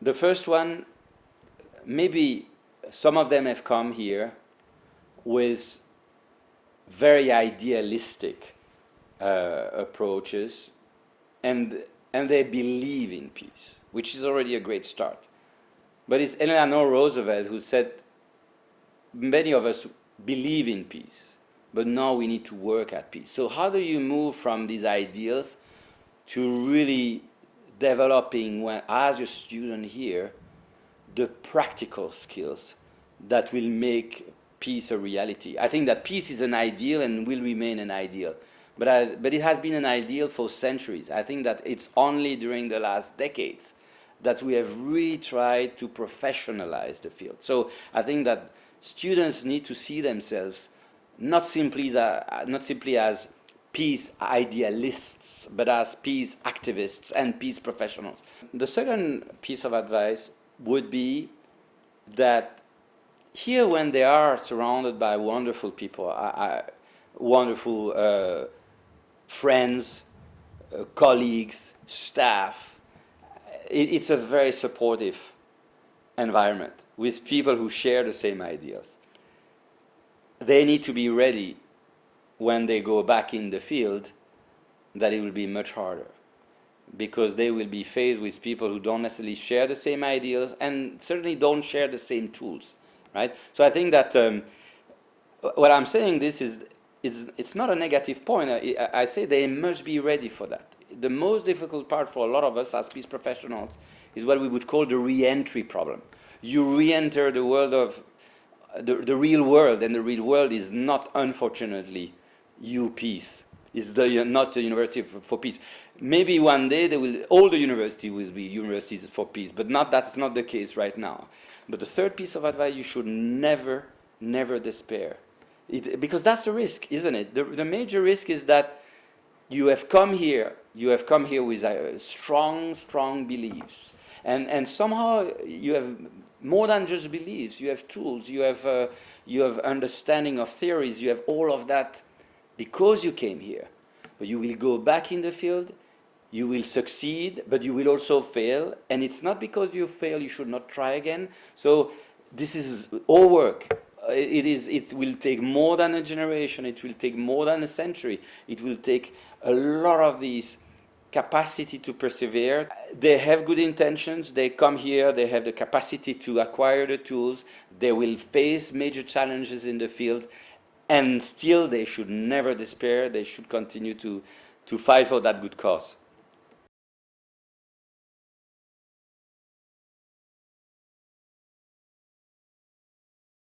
The first one, maybe some of them have come here with very idealistic approaches, and they believe in peace, which is already a great start. But it's Eleanor Roosevelt who said, many of us believe in peace, but now we need to work at peace. So how do you move from these ideals to really developing, when, as a student here, the practical skills that will make peace a reality? I think that peace is an ideal and will remain an ideal. But it has been an ideal for centuries. I think that it's only during the last decades that we have really tried to professionalize the field. So I think that students need to see themselves not simply as peace idealists, but as peace activists and peace professionals. The second piece of advice would be that here, when they are surrounded by wonderful people, wonderful friends, colleagues, staff, it's a very supportive environment with people who share the same ideals. They need to be ready when they go back in the field that it will be much harder, because they will be faced with people who don't necessarily share the same ideals and certainly don't share the same tools, right? So I think that what I'm saying this is it's not a negative point. I say they must be ready for that. The most difficult part for a lot of us as peace professionals is what we would call the re-entry problem. You re-enter the world of the real world, and the real world is not, unfortunately, UPeace. It's not the University for Peace. Maybe one day all the universities will be universities for peace, but that's not the case right now. But the third piece of advice: you should never, never despair. Because that's the risk, isn't it? The major risk is that you have come here with strong beliefs, and somehow you have more than just beliefs. You have tools, you have understanding of theories, you have all of that because you came here. But you will go back in the field, you will succeed, but you will also fail, and it's not because you fail you should not try again. So this is all work. It will take more than a generation, it will take more than a century, it will take a lot of these capacity to persevere. They have good intentions, they come here, they have the capacity to acquire the tools, they will face major challenges in the field, and still they should never despair, they should continue to fight for that good cause.